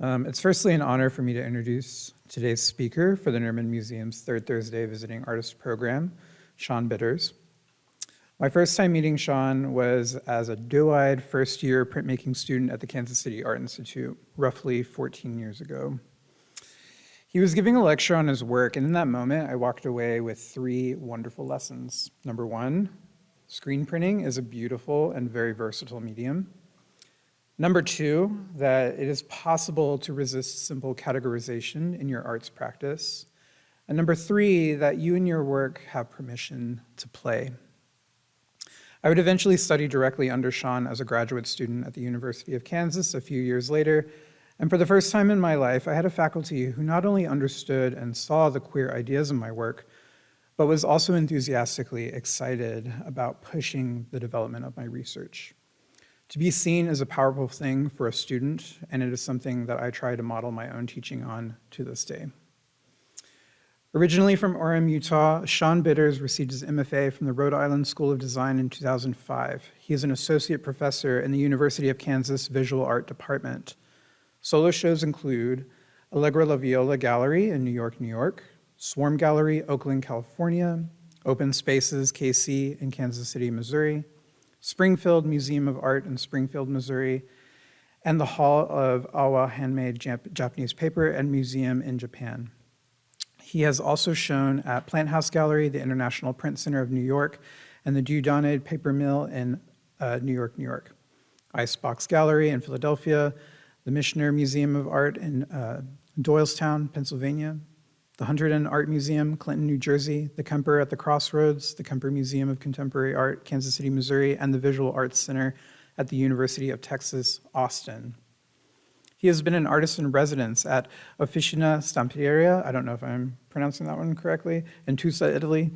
It's firstly an honor for me to introduce today's speaker for the Nerman Museum's Third Thursday Visiting Artist Program, Sean Bitters. My first time meeting Sean was as a doe-eyed first-year printmaking student at the Kansas City Art Institute, roughly 14 years ago. He was giving a lecture on his work, and in that moment, I walked away with 3 wonderful lessons. Number 1, screen printing is a beautiful and very versatile medium. Number 2, that it is possible to resist simple categorization in your arts practice. And number 3, that you and your work have permission to play. I would eventually study directly under Sean as a graduate student at the University of Kansas a few years later, and for the first time in my life, I had a faculty who not only understood and saw the queer ideas in my work, but was also enthusiastically excited about pushing the development of my research. To be seen is a powerful thing for a student, and it is something that I try to model my own teaching on to this day. Originally from Orem, Utah, Sean Bitters received his MFA from the Rhode Island School of Design in 2005. He is an associate professor in the University of Kansas Visual Art Department. Solo shows include Allegra La Viola Gallery in New York, New York, Swarm Gallery, Oakland, California, Open Spaces, KC in Kansas City, Missouri, Springfield Museum of Art in Springfield, Missouri, and the Hall of Awa Handmade Japanese Paper and Museum in Japan. He has also shown at Plant House Gallery, the International Print Center of New York, and the Dieu-Donné Paper Mill in New York, New York. Icebox Gallery in Philadelphia, the Michener Museum of Art in Doylestown, Pennsylvania, the Hunterdon Art Museum, Clinton, New Jersey, the Kemper at the Crossroads, the Kemper Museum of Contemporary Art, Kansas City, Missouri, and the Visual Arts Center at the University of Texas, Austin. He has been an artist in residence at Officina Stampieria, I don't know if I'm pronouncing that one correctly, in Tusa, Italy,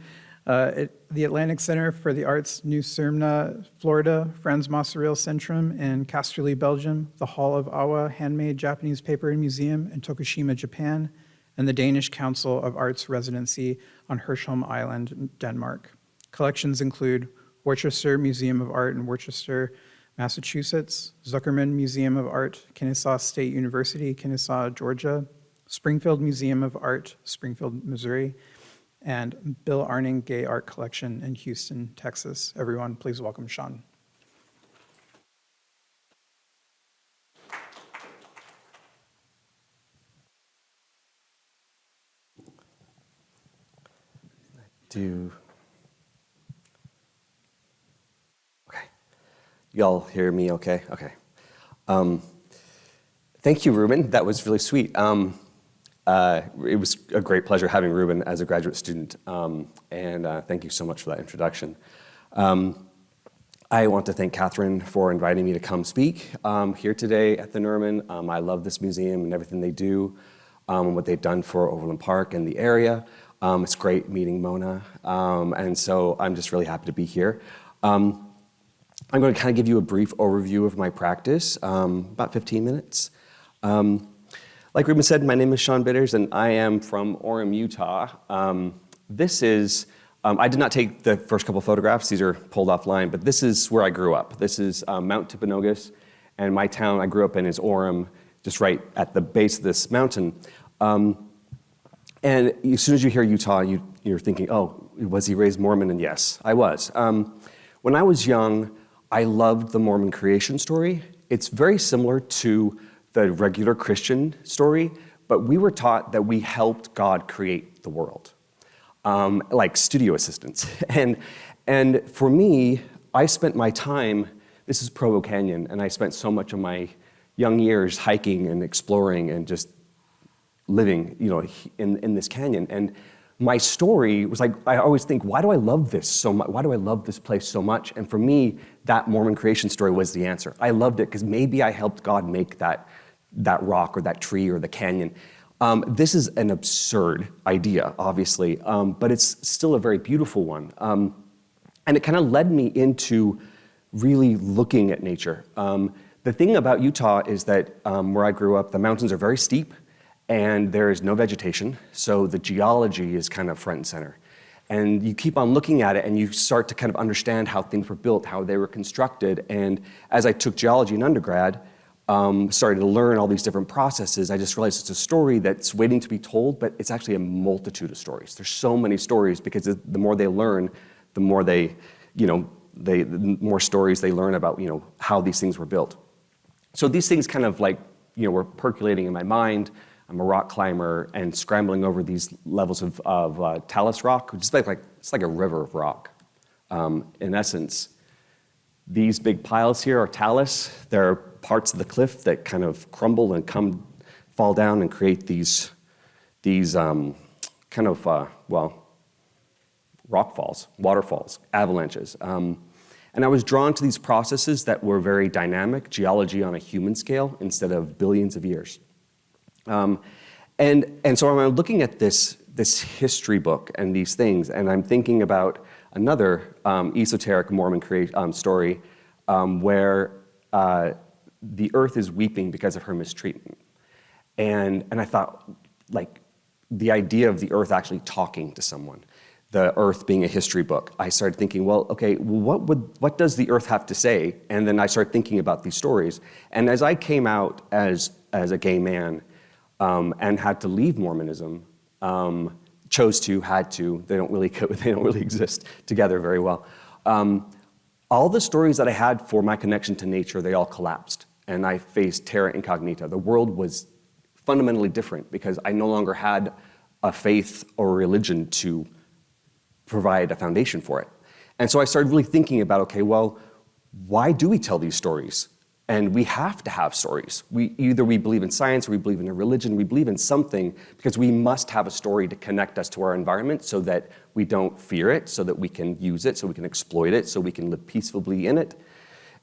the Atlantic Center for the Arts, New Smyrna, Florida, Franz Mosereel Centrum in Casterly, Belgium, the Hall of Awa Handmade Japanese Paper and Museum in Tokushima, Japan, and the Danish Council of Arts Residency on Hirschholm Island, Denmark. Collections include Worcester Museum of Art in Worcester, Massachusetts, Zuckerman Museum of Art, Kennesaw State University, Kennesaw, Georgia, Springfield Museum of Art, Springfield, Missouri, and Bill Arning Gay Art Collection in Houston, Texas. Everyone, please welcome Sean. Okay. Y'all hear me okay? Okay. Thank you, Ruben. That was really sweet. It was a great pleasure having Ruben as a graduate student, and thank you so much for that introduction. I want to thank Catherine for inviting me to come speak here today at the Nerman. I love this museum and everything they do, what they've done for Overland Park and the area. It's great meeting Mona, and so I'm just really happy to be here. I'm going to kind of give you a brief overview of my practice, about 15 minutes. Like Ruben said, my name is Sean Bitters, and I am from Orem, Utah. This is, I did not take the first couple photographs, these are pulled offline, but this is where I grew up. This is Mount Timpanogos, and my town I grew up in is Orem, just right at the base of this mountain. And as soon as you hear Utah, you're thinking, oh, was he raised Mormon? And yes, I was. When I was young, I loved the Mormon creation story. It's very similar to the regular Christian story, but we were taught that we helped God create the world, like studio assistants. And for me, I spent my time, this is Provo Canyon, and I spent so much of my young years hiking and exploring and just living, in this canyon. And my story was like, I always think, why do I love this so much? Why do I love this place so much? And for me, that Mormon creation story was the answer. I loved it because maybe I helped God make that rock or that tree or the canyon. This is an absurd idea, obviously, but it's still a very beautiful one. And it kind of led me into really looking at nature. The thing about Utah is that where I grew up, the mountains are very steep, and there is no vegetation, so the geology is kind of front and center. And you keep on looking at it, and you start to kind of understand how things were built, how they were constructed. And as I took geology in undergrad, started to learn all these different processes, I just realized it's a story that's waiting to be told, but it's actually a multitude of stories. There's so many stories because the more they learn, the more the more stories they learn about, how these things were built. So these things kind of were percolating in my mind. I'm a rock climber and scrambling over these levels of talus rock, which is it's like a river of rock. In essence, these big piles here are talus. They're parts of the cliff that kind of crumble and fall down and create these rock falls, waterfalls, avalanches. And I was drawn to these processes that were very dynamic, geology on a human scale instead of billions of years. And so I'm looking at this history book and these things, and I'm thinking about another esoteric Mormon story where the earth is weeping because of her mistreatment. And I thought, the idea of the earth actually talking to someone, the earth being a history book, I started thinking, well, okay, what does the earth have to say? And then I started thinking about these stories. And as I came out as a gay man and had to leave Mormonism, had to, they don't really exist together very well. All the stories that I had for my connection to nature, they all collapsed. And I faced terra incognita. The world was fundamentally different because I no longer had a faith or a religion to provide a foundation for it. And so I started really thinking about, okay, well, why do we tell these stories? And we have to have stories. Either we believe in science or we believe in a religion, we believe in something because we must have a story to connect us to our environment so that we don't fear it, so that we can use it, so we can exploit it, so we can live peacefully in it.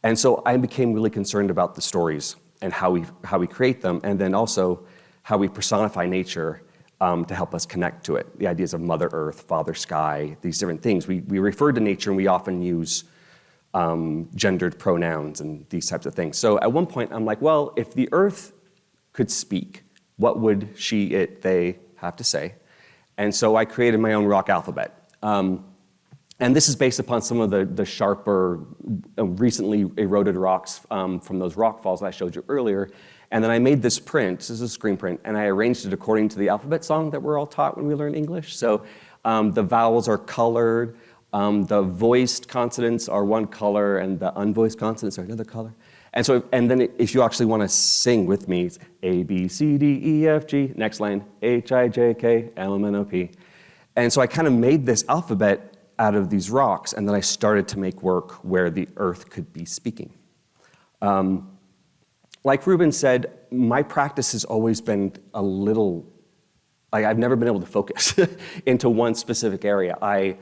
And so I became really concerned about the stories and how we create them, and then also how we personify nature to help us connect to it. The ideas of Mother Earth, Father Sky, these different things. We refer to nature and we often use gendered pronouns and these types of things. So at one point I'm like, well, if the earth could speak, what would she, it, they have to say? And so I created my own rock alphabet. And this is based upon some of the sharper, recently eroded rocks from those rock falls I showed you earlier. And then I made this print, this is a screen print, and I arranged it according to the alphabet song that we're all taught when we learn English. So the vowels are colored, the voiced consonants are one color, and the unvoiced consonants are another color. And then if you actually want to sing with me, it's A, B, C, D, E, F, G, next line, H, I, J, K, L, M, N, O, P. And so I kind of made this alphabet out of these rocks, and then I started to make work where the earth could be speaking. Like Ruben said, my practice has always been a little, I've never been able to focus into one specific area. I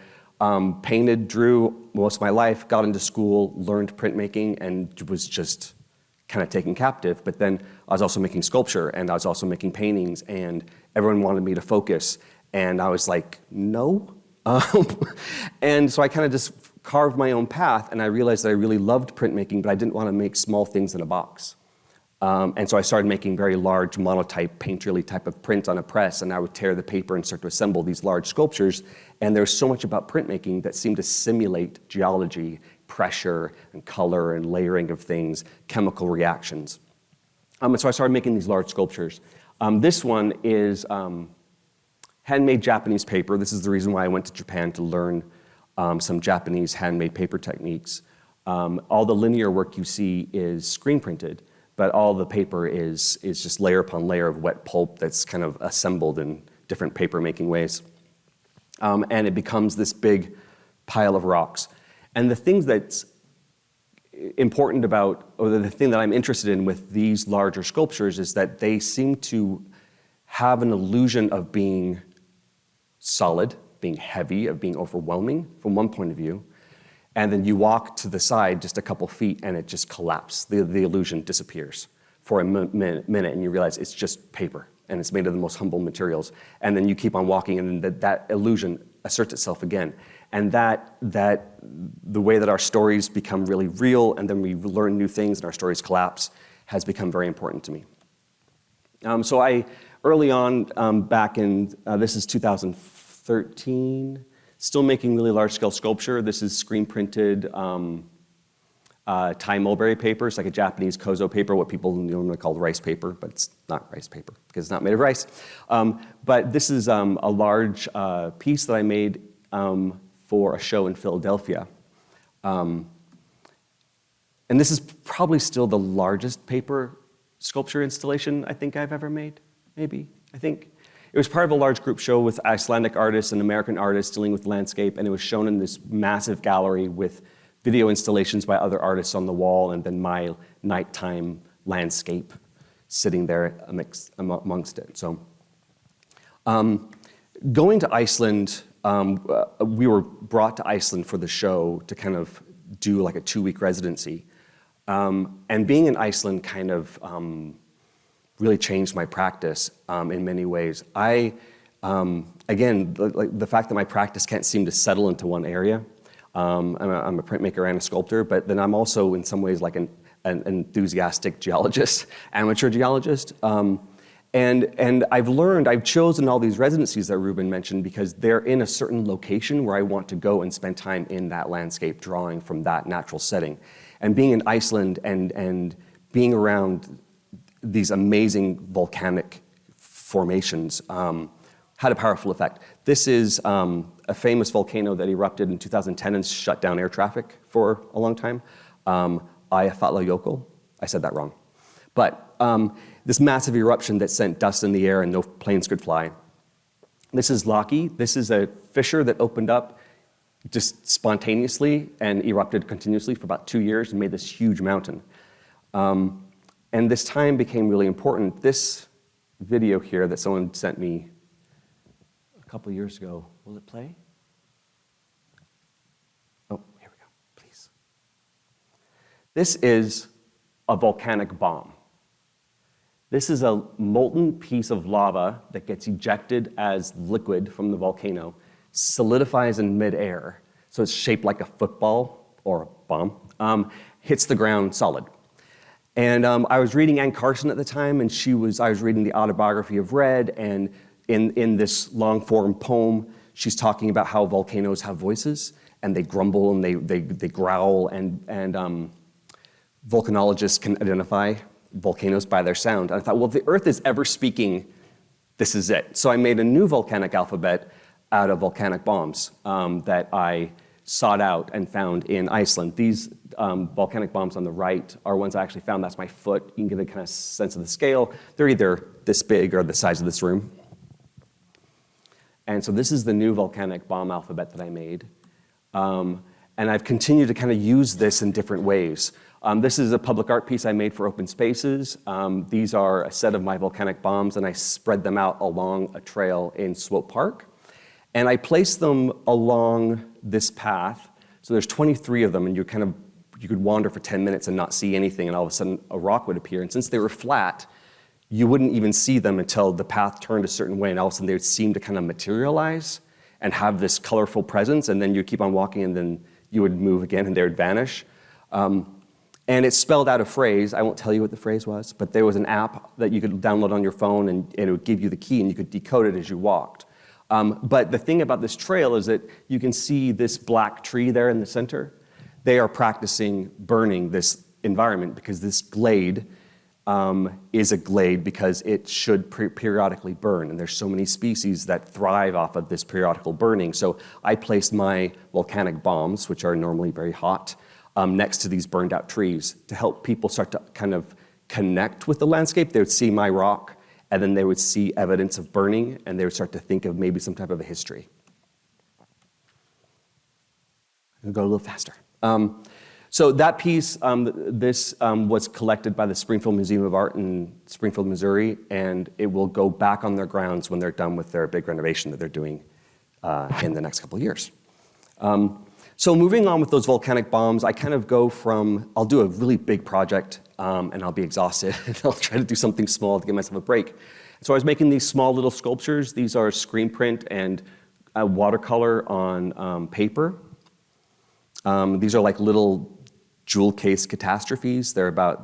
painted, drew most of my life, got into school, learned printmaking, and was just kind of taken captive. But then I was also making sculpture, and I was also making paintings, and everyone wanted me to focus. And I was like, no. And so I kind of just carved my own path, and I realized that I really loved printmaking, but I didn't want to make small things in a box. And so I started making very large monotype, painterly type of prints on a press, and I would tear the paper and start to assemble these large sculptures. And there's so much about printmaking that seemed to simulate geology, pressure, and color, and layering of things, chemical reactions. And so I started making these large sculptures. This one is handmade Japanese paper. This is the reason why I went to Japan to learn some Japanese handmade paper techniques. All the linear work you see is screen printed, but all the paper is just layer upon layer of wet pulp that's kind of assembled in different paper making ways. And it becomes this big pile of rocks. And the thing that's important about, or the thing that I'm interested in with these larger sculptures is that they seem to have an illusion of being solid, being heavy, of being overwhelming from one point of view. And then you walk to the side just a couple feet and it just collapses. The illusion disappears for a minute and you realize it's just paper and it's made of the most humble materials. And then you keep on walking and that illusion asserts itself again. And that the way that our stories become really real and then we learn new things and our stories collapse has become very important to me. So I, early on, back in, this is 2013, still making really large-scale sculpture. This is screen-printed Thai mulberry paper. It's like a Japanese kozo paper, what people normally call rice paper, but it's not rice paper because it's not made of rice. But this is a large piece that I made for a show in Philadelphia. And this is probably still the largest paper sculpture installation I think I've ever made, maybe, I think. It was part of a large group show with Icelandic artists and American artists dealing with landscape, and it was shown in this massive gallery with video installations by other artists on the wall, and then my nighttime landscape sitting there amongst it. So, going to Iceland, we were brought to Iceland for the show to kind of do like a 2-week residency. And being in Iceland kind of really changed my practice in many ways. Again, the fact that my practice can't seem to settle into one area. I'm a printmaker and a sculptor, but then I'm also in some ways like an enthusiastic geologist, amateur geologist. And I've chosen all these residencies that Ruben mentioned because they're in a certain location where I want to go and spend time in that landscape, drawing from that natural setting. And being in Iceland and being around these amazing volcanic formations had a powerful effect. This is a famous volcano that erupted in 2010 and shut down air traffic for a long time. Eyjafjallajökull. I said that wrong. But this massive eruption that sent dust in the air and no planes could fly. This is Laki. This is a fissure that opened up just spontaneously and erupted continuously for about 2 years and made this huge mountain. And this time became really important. This video here that someone sent me a couple years ago, will it play? Oh, here we go, please. This is a volcanic bomb. This is a molten piece of lava that gets ejected as liquid from the volcano, solidifies in midair, so it's shaped like a football or a bomb, hits the ground solid. And I was reading Anne Carson at the time, and I was reading the autobiography of Red, and in this long-form poem, she's talking about how volcanoes have voices, and they grumble and they growl, and volcanologists can identify volcanoes by their sound. And I thought, well, if the Earth is ever speaking, this is it. So I made a new volcanic alphabet out of volcanic bombs that I sought out and found in Iceland. These volcanic bombs on the right are ones I actually found. That's my foot. You can get a kind of sense of the scale. They're either this big or the size of this room. And so this is the new volcanic bomb alphabet that I made. And I've continued to kind of use this in different ways. This is a public art piece I made for Open Spaces. These are a set of my volcanic bombs, and I spread them out along a trail in Swope Park. And I placed them along this path. So there's 23 of them, and you could wander for 10 minutes and not see anything, and all of a sudden a rock would appear. And since they were flat, you wouldn't even see them until the path turned a certain way, and all of a sudden they would seem to kind of materialize and have this colorful presence, and then you keep on walking, and then you would move again, and they would vanish. And it spelled out a phrase. I won't tell you what the phrase was, but there was an app that you could download on your phone, and it would give you the key, and you could decode it as you walked. But the thing about this trail is that you can see this black tree there in the center. They are practicing burning this environment because this glade is a glade because it should periodically burn. And there's so many species that thrive off of this periodical burning. So I placed my volcanic bombs, which are normally very hot, next to these burned out trees to help people start to kind of connect with the landscape. They would see my rock, and then they would see evidence of burning, and they would start to think of maybe some type of a history. I'll go a little faster. So that piece, this was collected by the Springfield Museum of Art in Springfield, Missouri, and it will go back on their grounds when they're done with their big renovation that they're doing in the next couple of years. So moving on with those volcanic bombs, I kind of go from, I'll do a really big project, and I'll be exhausted, and I'll try to do something small to give myself a break. So I was making these small little sculptures. These are screen print and watercolor on paper. These are like little jewel case catastrophes. They're about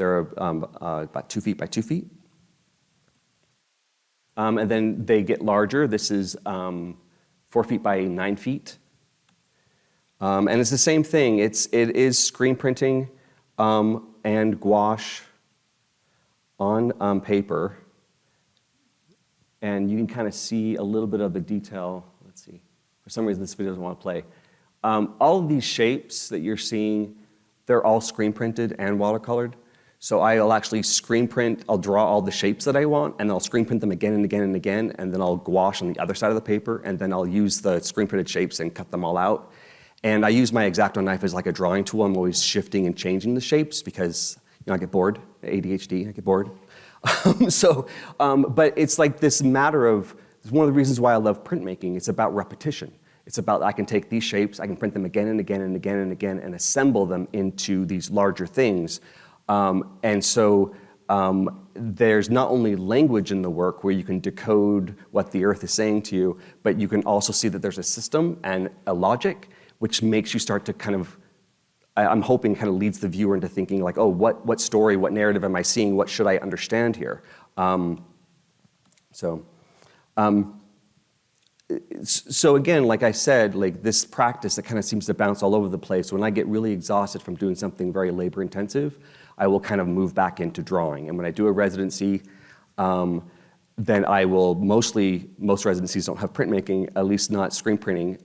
2 feet by 2 feet. And then they get larger. This is 4 feet by 9 feet. And it's the same thing. It is screen printing and gouache on paper. And you can kind of see a little bit of the detail. Let's see. For some reason, this video doesn't want to play. All of these shapes that you're seeing, they're all screen printed and watercolored. So I'll actually screen print, I'll draw all the shapes that I want, and I'll screen print them again and again and again, and then I'll gouache on the other side of the paper, and then I'll use the screen printed shapes and cut them all out. And I use my X-Acto knife as like a drawing tool. I'm always shifting and changing the shapes because I get bored, ADHD, I get bored. But it's like this matter of, it's one of the reasons why I love printmaking. It's about repetition. It's about, I can take these shapes, I can print them again and again and again and again and assemble them into these larger things. There's not only language in the work where you can decode what the earth is saying to you, but you can also see that there's a system and a logic, which makes you start to kind of, I'm hoping kind of leads the viewer into thinking like, oh, what story, what narrative am I seeing? What should I understand here? So again, like I said, like this practice that kind of seems to bounce all over the place, when I get really exhausted from doing something very labor intensive, I will kind of move back into drawing. And when I do a residency, then I will most residencies don't have printmaking, at least not screen printing.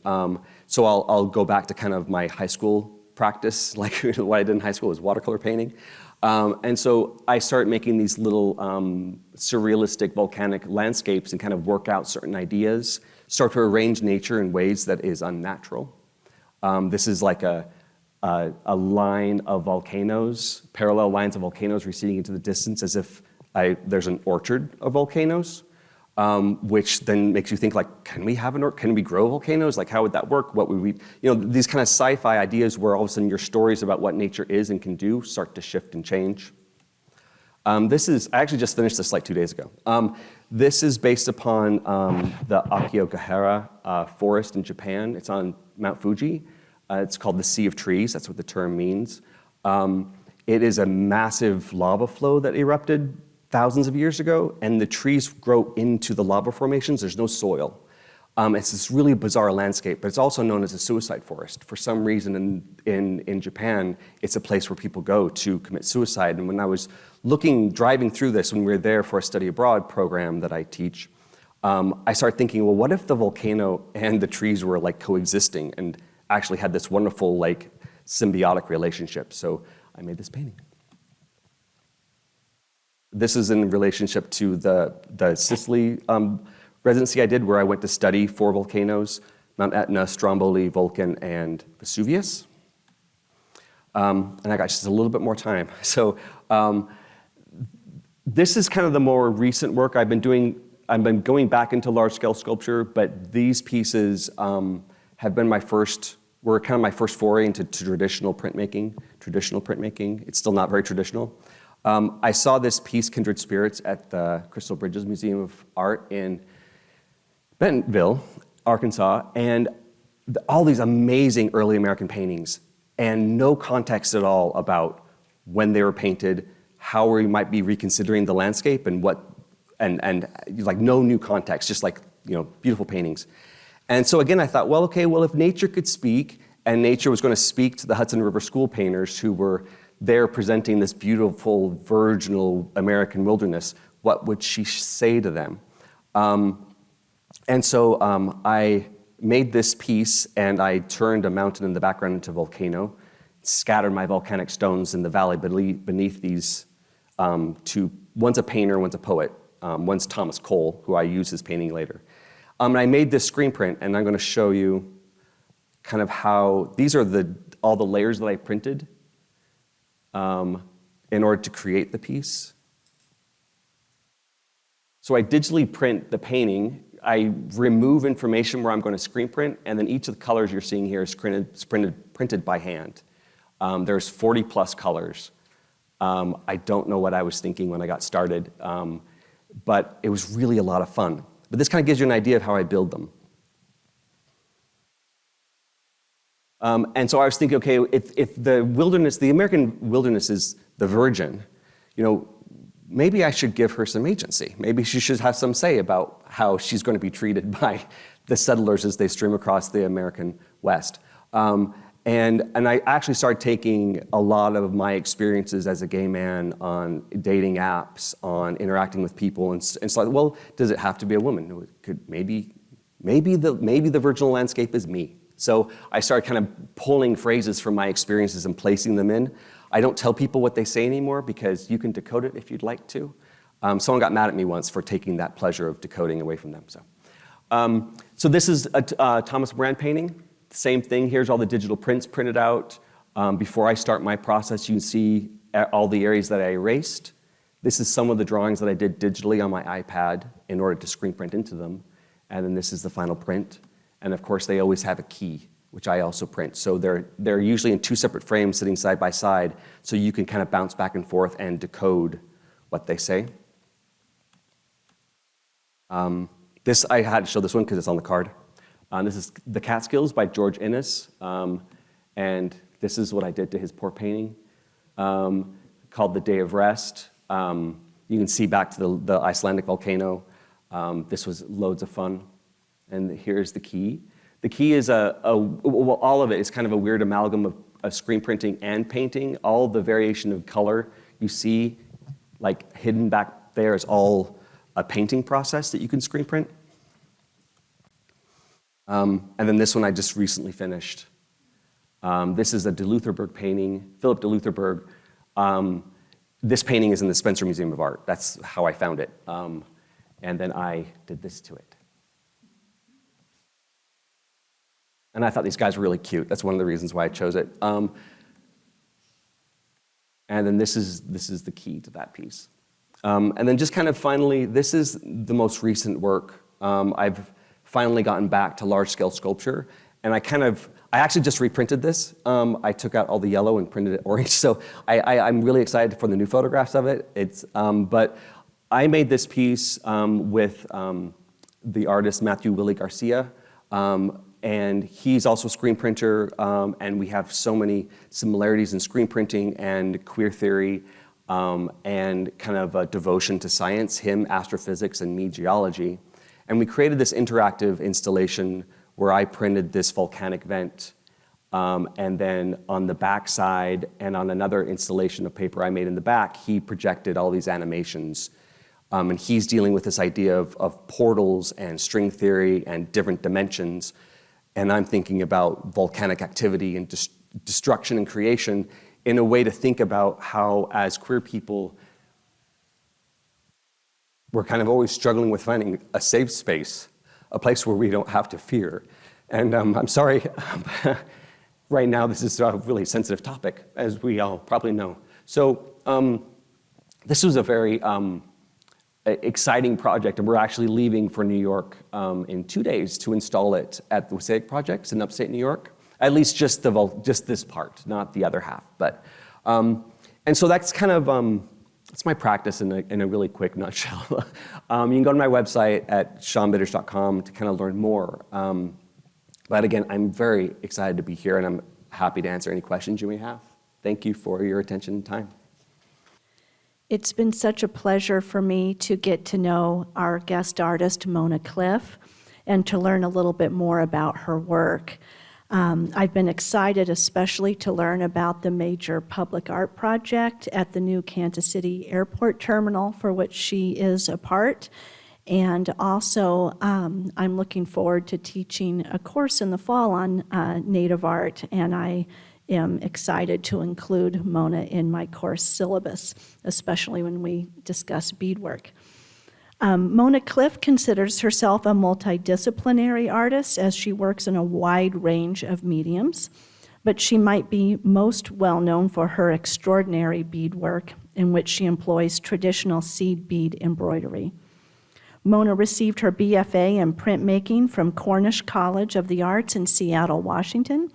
So I'll go back to kind of my high school practice, like what I did in high school was watercolor painting. And so I start making these little surrealistic volcanic landscapes and kind of work out certain ideas, start to arrange nature in ways that is unnatural. This is like a line of volcanoes, parallel lines of volcanoes receding into the distance as if there's an orchard of volcanoes, which then makes you think like, can we grow volcanoes? Like how would that work? What would we, these kind of sci-fi ideas where all of a sudden your stories about what nature is and can do start to shift and change. I actually just finished this like 2 days ago. This is based upon the Aokigahara forest in Japan. It's on Mount Fuji. It's called the Sea of Trees. That's what the term means. It is a massive lava flow that erupted thousands of years ago, and the trees grow into the lava formations. There's no soil. It's this really bizarre landscape, but it's also known as a suicide forest. For some reason in Japan, it's a place where people go to commit suicide. And when I was driving through this, when we were there for a study abroad program that I teach, I started thinking, well, what if the volcano and the trees were like coexisting and actually had this wonderful like symbiotic relationship? So I made this painting. This is in relationship to the Sicily residency I did, where I went to study 4 volcanoes: Mount Etna, Stromboli, Vulcan, and Vesuvius. And I got just a little bit more time. So this is kind of the more recent work I've been doing. I've been going back into large-scale sculpture, but these pieces have been were kind of my first foray into traditional printmaking. It's still not very traditional. I saw this piece, Kindred Spirits, at the Crystal Bridges Museum of Art in Bentonville, Arkansas, and all these amazing early American paintings, and no context at all about when they were painted, how we might be reconsidering the landscape, and like no new context, just like beautiful paintings. And so again, I thought, well, if nature could speak, and nature was going to speak to the Hudson River School painters who were there presenting this beautiful, virginal American wilderness, what would she say to them? And so I made this piece, and I turned a mountain in the background into a volcano, scattered my volcanic stones in the valley beneath these two. One's a painter, one's a poet. One's Thomas Cole, who I use his painting later. And I made this screen print, and I'm going to show you kind of how these are all the layers that I printed in order to create the piece. So I digitally print the painting. I remove information where I'm going to screen print, and then each of the colors you're seeing here is printed by hand. There's 40 plus colors. I don't know what I was thinking when I got started, but it was really a lot of fun. But this kind of gives you an idea of how I build them. And so I was thinking, okay, if the wilderness, the American wilderness is the virgin, maybe I should give her some agency. Maybe she should have some say about how she's going to be treated by the settlers as they stream across the American West. And I actually started taking a lot of my experiences as a gay man on dating apps, on interacting with people, and so like, well, does it have to be a woman? Maybe the virginal landscape is me. So I started kind of pulling phrases from my experiences and placing them in. I don't tell people what they say anymore because you can decode it if you'd like to. Someone got mad at me once for taking that pleasure of decoding away from them. So this is a Thomas Brand painting. Same thing, here's all the digital prints printed out. Before I start my process, you can see all the areas that I erased. This is some of the drawings that I did digitally on my iPad in order to screen print into them. And then this is the final print. And of course, they always have a key, which I also print. So they're usually in two separate frames sitting side by side, so you can kind of bounce back and forth and decode what they say. I had to show this one because it's on the card. This is The Catskills by George Innes. And this is what I did to his poor painting, called The Day of Rest. You can see back to the Icelandic volcano. This was loads of fun. And here's the key. The key is well, all of it is kind of a weird amalgam of screen printing and painting. All the variation of color you see, like hidden back there, is all a painting process that you can screen print. And then this one I just recently finished. This is a de Lutherberg painting, Philip de Lutherberg. This painting is in the Spencer Museum of Art. That's how I found it. And then I did this to it. And I thought these guys were really cute. That's one of the reasons why I chose it. And then this is the key to that piece. And then just kind of finally, this is the most recent work. I've finally gotten back to large-scale sculpture. And I actually just reprinted this. I took out all the yellow and printed it orange. So I'm really excited for the new photographs of it. But I made this piece with the artist Matthew Willie Garcia. And he's also a screen printer, and we have so many similarities in screen printing and queer theory, and kind of a devotion to science, him astrophysics and me geology. And we created this interactive installation where I printed this volcanic vent, and then on the back side and on another installation of paper I made in the back, he projected all these animations. And he's dealing with this idea of portals and string theory and different dimensions. And I'm thinking about volcanic activity and destruction and creation in a way to think about how, as queer people, we're kind of always struggling with finding a safe space, a place where we don't have to fear. And I'm sorry, right now this is a really sensitive topic, as we all probably know. So this was a very exciting project, and we're actually leaving for New York in 2 days to install it at the Wasaic Projects in upstate New York. At least just this part, not the other half. But and so that's kind of that's my practice in a really quick nutshell. You can go to my website at seanbitters.com to kind of learn more. But again, I'm very excited to be here, and I'm happy to answer any questions you may have. Thank you for your attention and time. It's been such a pleasure for me to get to know our guest artist, Mona Cliff, and to learn a little bit more about her work. I've been excited especially to learn about the major public art project at the new Kansas City Airport Terminal, for which she is a part. And also, I'm looking forward to teaching a course in the fall on Native art, and I am excited to include Mona in my course syllabus, especially when we discuss beadwork. Mona Cliff considers herself a multidisciplinary artist, as she works in a wide range of mediums, but she might be most well known for her extraordinary beadwork, in which she employs traditional seed bead embroidery. Mona received her BFA in printmaking from Cornish College of the Arts in Seattle, Washington,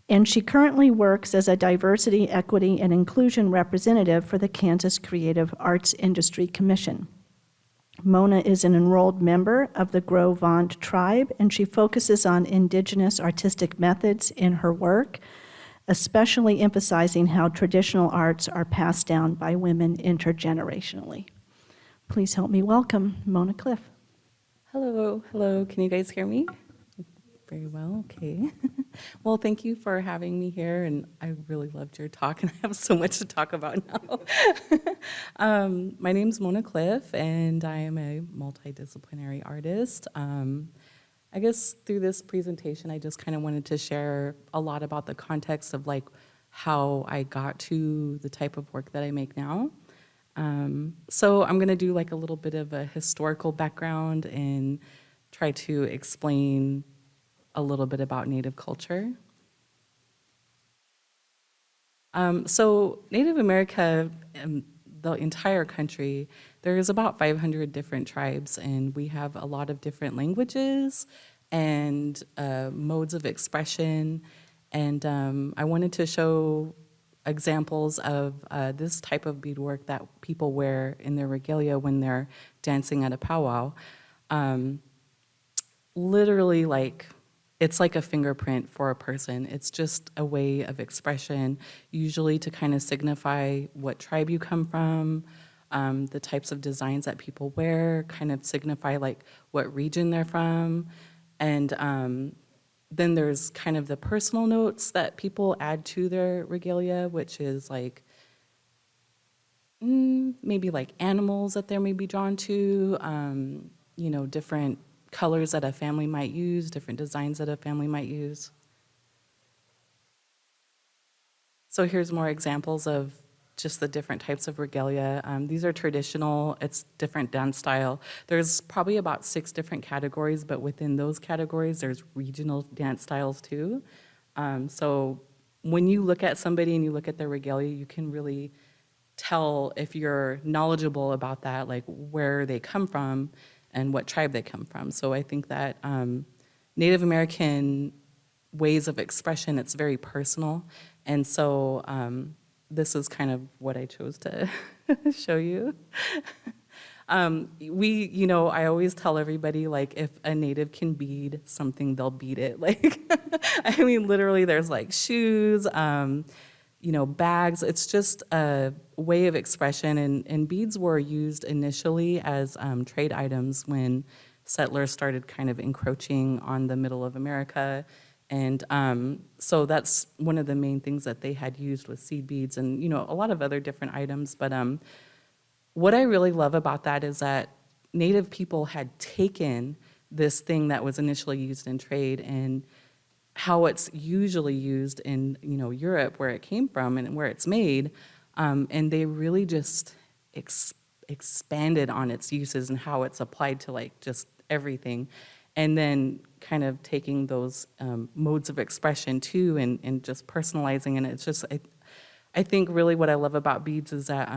and she currently works as a diversity, equity, and inclusion representative for the Kansas Creative Arts Industry Commission. Mona is an enrolled member of the Gros-Ventre tribe, and she focuses on indigenous artistic methods in her work, especially emphasizing how traditional arts are passed down by women intergenerationally. Please help me welcome Mona Cliff. Hello, hello. Can you guys hear me? Very well, okay. Well, thank you for having me here, and I really loved your talk, and I have so much to talk about now. My name's Mona Cliff, and I am a multidisciplinary artist. I guess through this presentation, I just kind of wanted to share a lot about the context of like how I got to the type of work that I make now. So I'm going to do like a little bit of a historical background and try to explain a little bit about Native culture. So Native America, the entire country, there's about 500 different tribes, and we have a lot of different languages and modes of expression. And I wanted to show examples of this type of beadwork that people wear in their regalia when they're dancing at a powwow. Literally, like, it's like a fingerprint for a person. It's just a way of expression, usually to kind of signify what tribe you come from. The types of designs that people wear kind of signify like what region they're from. And then there's kind of the personal notes that people add to their regalia, which is like maybe like animals that they may be drawn to, different colors that a family might use, different designs that a family might use. So here's more examples of just the different types of regalia. These are traditional, it's different dance style. There's probably about 6 different categories, but within those categories, there's regional dance styles too. So when you look at somebody and you look at their regalia, you can really tell if you're knowledgeable about that, like where they come from and what tribe they come from. So I think that Native American ways of expression, it's very personal. And so this is kind of what I chose to show you. I always tell everybody, like, if a Native can bead something, they'll beat it. Like, I mean, literally, there's like shoes, bags. It's just a way of expression. And beads were used initially as trade items when settlers started kind of encroaching on the middle of America. And so that's one of the main things that they had used with seed beads and, a lot of other different items. But what I really love about that is that Native people had taken this thing that was initially used in trade and how it's usually used in, Europe, where it came from and where it's made, and they really just expanded on its uses and how it's applied to, like, just everything. And then kind of taking those modes of expression too and just personalizing. And it's just, I think really what I love about beads is that,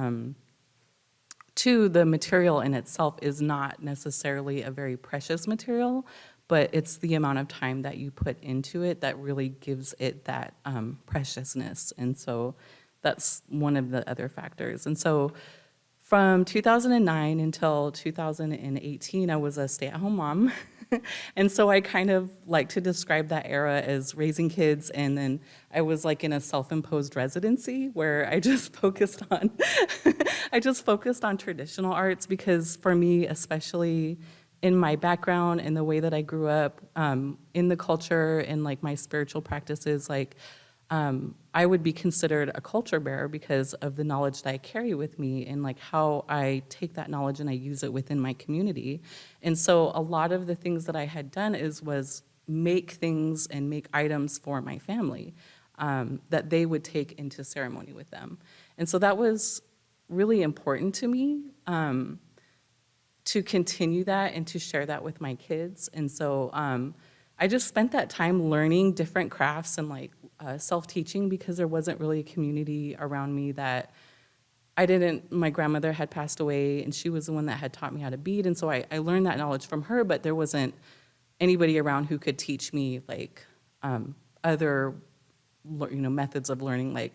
too, the material in itself is not necessarily a very precious material, but it's the amount of time that you put into it that really gives it that preciousness. And so that's one of the other factors. And so from 2009 until 2018, I was a stay-at-home mom. And so I kind of like to describe that era as raising kids, and then I was like in a self-imposed residency where I just focused on traditional arts, because for me, especially in my background and the way that I grew up, in the culture and like my spiritual practices, like I would be considered a culture bearer because of the knowledge that I carry with me and like how I take that knowledge and I use it within my community. And so a lot of the things that I had done was make things and make items for my family that they would take into ceremony with them. And so that was really important to me, to continue that and to share that with my kids. And so I just spent that time learning different crafts and like self-teaching, because there wasn't really a community around me that my grandmother had passed away and she was the one that had taught me how to bead. And so I learned that knowledge from her, but there wasn't anybody around who could teach me like other methods of learning, like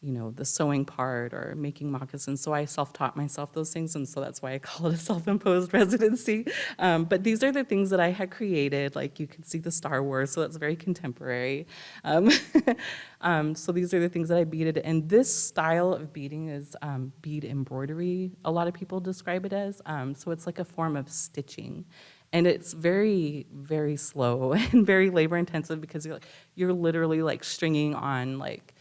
the sewing part or making moccasins. So I self-taught myself those things, and so that's why I call it a self-imposed residency. But these are the things that I had created. Like you can see the Star Wars, so that's very contemporary. So these are the things that I beaded. And this style of beading is bead embroidery. A lot of people describe it as. So it's like a form of stitching. And it's very, very slow and very labor intensive because you're literally like stringing on like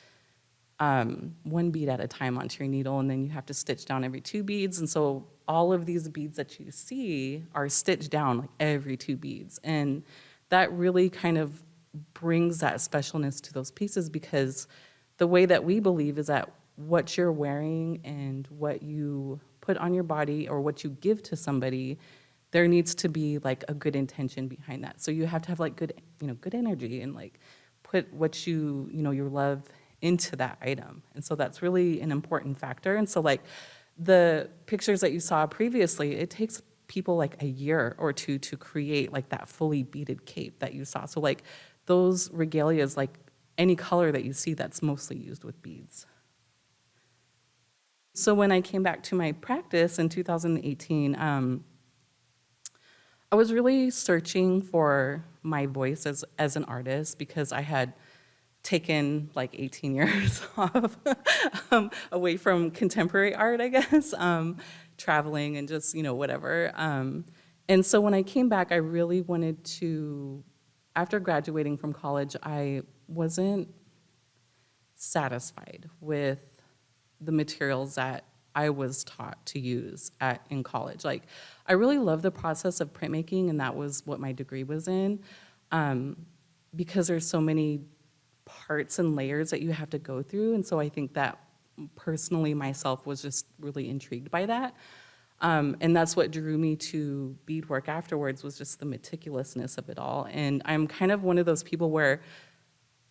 one bead at a time onto your needle, and then you have to stitch down every 2 beads. And so all of these beads that you see are stitched down like every 2 beads. And that really kind of brings that specialness to those pieces, because the way that we believe is that what you're wearing and what you put on your body or what you give to somebody, there needs to be like a good intention behind that. So you have to have like good, good energy and like put what your love into that item. And so that's really an important factor. And so like the pictures that you saw previously, it takes people like a year or 2 to create like that fully beaded cape that you saw. So like those regalias, like any color that you see, that's mostly used with beads. So when I came back to my practice in 2018, I was really searching for my voice as an artist, because I had taken like 18 years off away from contemporary art, I guess, traveling and just, whatever. And so when I came back, I really wanted to, after graduating from college, I wasn't satisfied with the materials that I was taught to use in college. Like, I really love the process of printmaking, and that was what my degree was in, because there's so many parts and layers that you have to go through. And so I think that personally myself was just really intrigued by that. And that's what drew me to beadwork afterwards, was just the meticulousness of it all. And I'm kind of one of those people where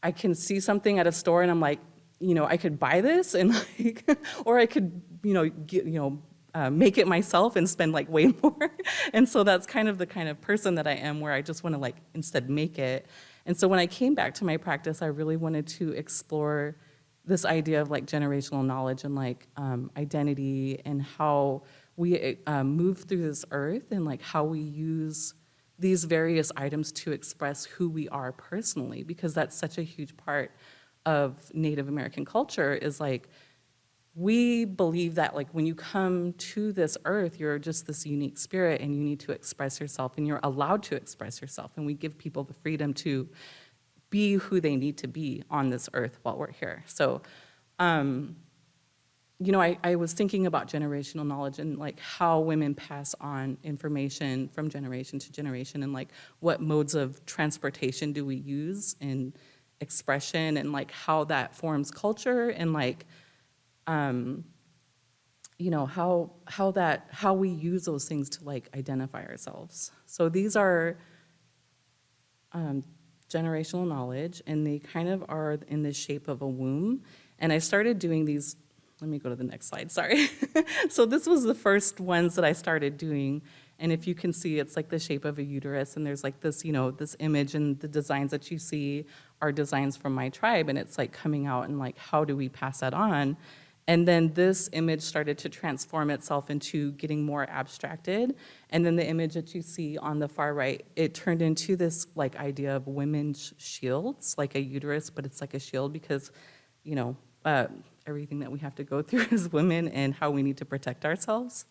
I can see something at a store and I'm like, I could buy this and like, or I could, make it myself and spend like way more. And so that's kind of the kind of person that I am, where I just want to like instead make it. And so when I came back to my practice, I really wanted to explore this idea of like generational knowledge and like identity, and how we move through this earth, and like how we use these various items to express who we are personally, because that's such a huge part of Native American culture. Is like, we believe that like when you come to this earth, you're just this unique spirit and you need to express yourself, and you're allowed to express yourself, and we give people the freedom to be who they need to be on this earth while we're here. So, I was thinking about generational knowledge and like how women pass on information from generation to generation, and like what modes of transportation do we use in expression, and like how that forms culture, and like how we use those things to like identify ourselves. So these are generational knowledge, and they kind of are in the shape of a womb. And I started doing these. Let me go to the next slide, sorry. So this was the first ones that I started doing. And if you can see, it's like the shape of a uterus, and there's like this, this image, and the designs that you see are designs from my tribe, and it's like coming out, and like, how do we pass that on? And then this image started to transform itself into getting more abstracted. And then the image that you see on the far right, it turned into this like idea of women's shields, like a uterus, but it's like a shield, because, everything that we have to go through as women and how we need to protect ourselves.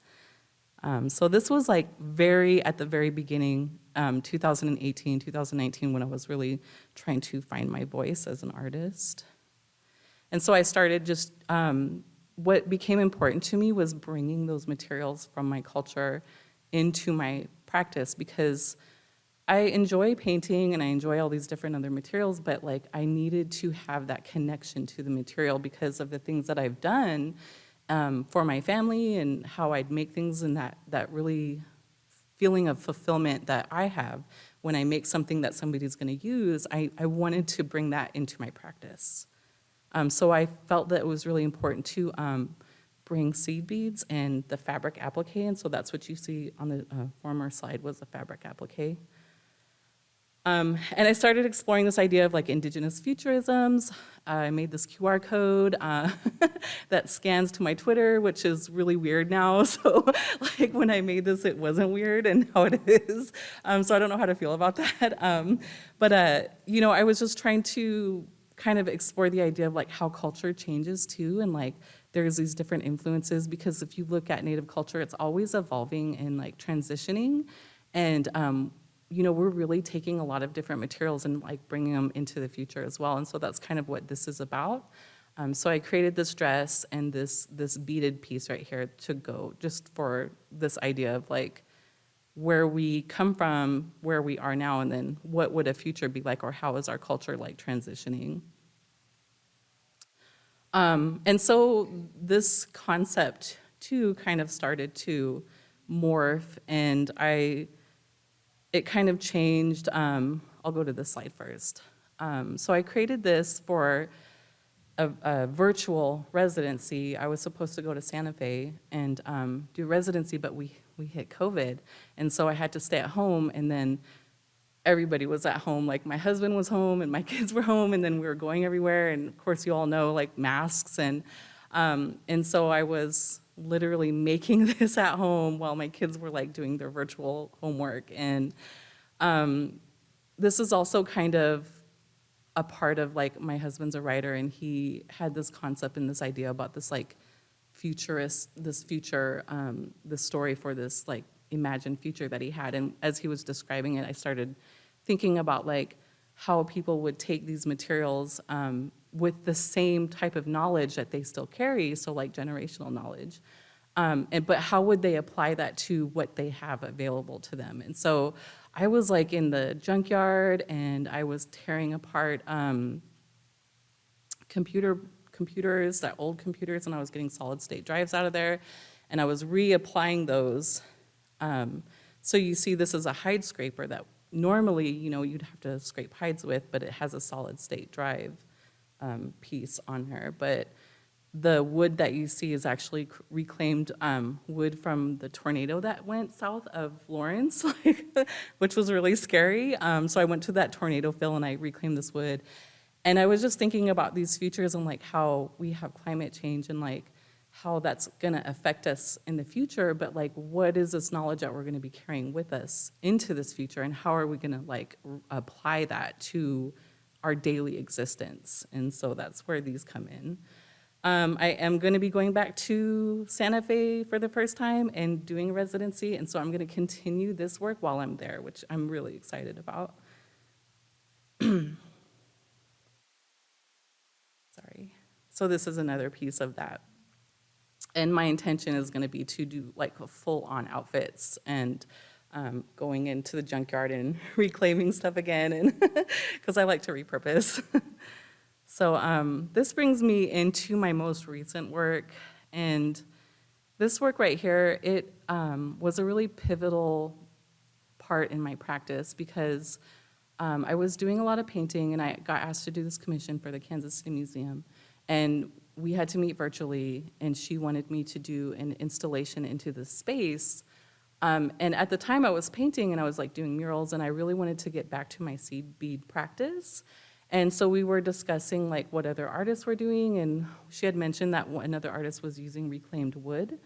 So this was like at the very beginning, 2018, 2019, when I was really trying to find my voice as an artist. And so I started just, what became important to me was bringing those materials from my culture into my practice, because I enjoy painting and I enjoy all these different other materials, but like I needed to have that connection to the material because of the things that I've done for my family, and how I'd make things, and that really feeling of fulfillment that I have when I make something that somebody's gonna use. I wanted to bring that into my practice. So I felt that it was really important to bring seed beads and the fabric applique, and so that's what you see on the former slide was the fabric applique. And I started exploring this idea of like indigenous futurisms. I made this QR code that scans to my Twitter, which is really weird now. So like when I made this, it wasn't weird, and now it is. So I don't know how to feel about that. But I was just trying to kind of explore the idea of like how culture changes too, and like there's these different influences, because if you look at Native culture, it's always evolving and like transitioning. And, you know, we're really taking a lot of different materials and like bringing them into the future as well. And so that's kind of what this is about. So I created this dress and this beaded piece right here to go just for this idea of like where we come from, where we are now, and then what would a future be like, or how is our culture like transitioning? And so this concept too kind of started to morph, and it kind of changed. I'll go to this slide first. So I created this for a virtual residency. I was supposed to go to Santa Fe and do residency, but we hit COVID, and so I had to stay at home, and then everybody was at home. Like my husband was home and my kids were home, and then we were going everywhere, and of course you all know like masks, and so I was literally making this at home while my kids were like doing their virtual homework. And this is also kind of a part of like my husband's a writer, and he had this concept and this idea about this like this story for this like imagined future that he had. And as he was describing it, I started thinking about like how people would take these materials with the same type of knowledge that they still carry, so like generational knowledge, but how would they apply that to what they have available to them? And so I was like in the junkyard, and I was tearing apart computers, that old computers, and I was getting solid state drives out of there, and I was reapplying those. So you see this is a hide scraper that normally, you know, you'd have to scrape hides with, but it has a solid state drive piece on her. But the wood that you see is actually reclaimed wood from the tornado that went south of Lawrence, which was really scary. So I went to that tornado fill and I reclaimed this wood. And I was just thinking about these futures and like how we have climate change and like how that's gonna affect us in the future, but like what is this knowledge that we're gonna be carrying with us into this future, and how are we gonna like apply that to our daily existence? And so that's where these come in. I am going to be going back to Santa Fe for the first time and doing residency, and so I'm going to continue this work while I'm there, which I'm really excited about. Sorry. So this is another piece of that. And my intention is going to be to do like full-on outfits and going into the junkyard and reclaiming stuff again, and because I like to repurpose. So this brings me into my most recent work, and this work right here, it was a really pivotal part in my practice because I was doing a lot of painting, and I got asked to do this commission for the Kansas City Museum, and we had to meet virtually, and she wanted me to do an installation into the space. And at the time I was painting and I was like doing murals, and I really wanted to get back to my seed bead practice. And so we were discussing like what other artists were doing, and she had mentioned that another artist was using reclaimed wood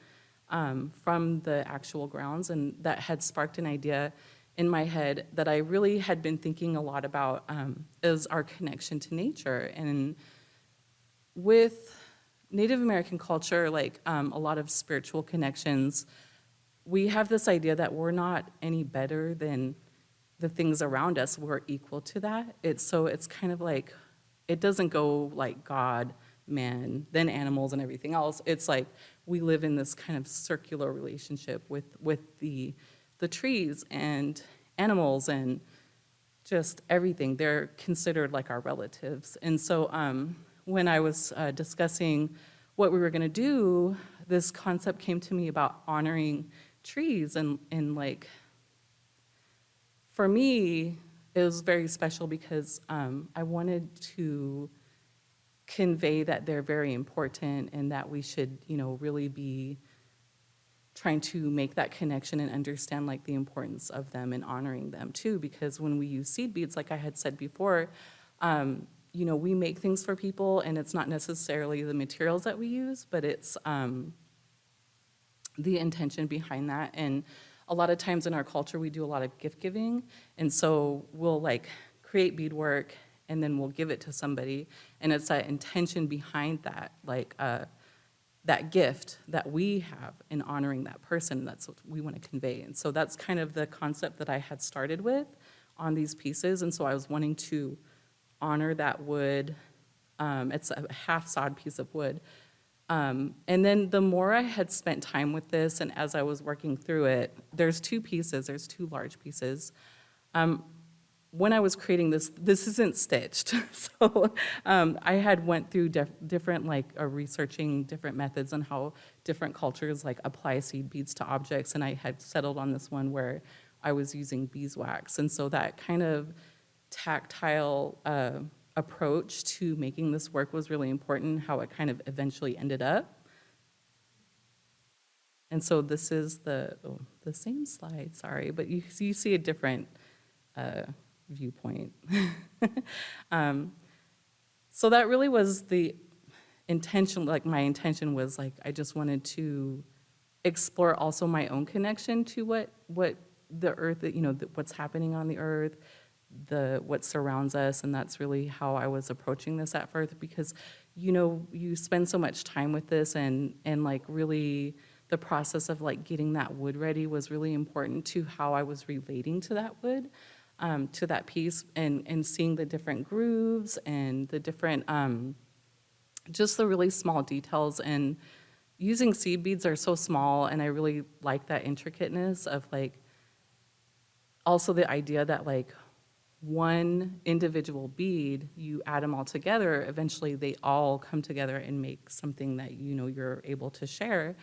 from the actual grounds, and that had sparked an idea in my head that I really had been thinking a lot about, is our connection to nature. And with Native American culture, like a lot of spiritual connections, we have this idea that we're not any better than the things around us. We're equal to that. It's kind of like, it doesn't go like God, man, then animals and everything else. It's like we live in this kind of circular relationship with the trees and animals and just everything. They're considered like our relatives. And so when I was discussing what we were gonna do, this concept came to me about honoring trees, and like, for me, it was very special because I wanted to convey that they're very important and that we should, you know, really be trying to make that connection and understand like the importance of them and honoring them too. Because when we use seed beads, like I had said before, you know, we make things for people, and it's not necessarily the materials that we use, but it's the intention behind that. And a lot of times in our culture, we do a lot of gift giving. And so we'll like create beadwork and then we'll give it to somebody. And it's that intention behind that, like that gift that we have in honoring that person. That's what we want to convey. And so that's kind of the concept that I had started with on these pieces. And so I was wanting to honor that wood. It's a half sawed piece of wood. And then the more I had spent time with this, and as I was working through it, there's two large pieces. When I was creating this isn't stitched. So I had went through different, researching different methods on how different cultures apply seed beads to objects, and I had settled on this one where I was using beeswax. And so that kind of tactile approach to making this work was really important, how it kind of eventually ended up. And so this is the same slide, sorry, but you see a different viewpoint. So that really was the intention, my intention was I just wanted to explore also my own connection to what the earth, what's happening on the earth, what surrounds us, and that's really how I was approaching this at first, because you spend so much time with this, and really the process of getting that wood ready was really important to how I was relating to that wood, to that piece, and seeing the different grooves and the different just the really small details. And using seed beads are so small, and I really like that intricateness of also the idea that one individual bead, you add them all together, eventually they all come together and make something that you're able to share.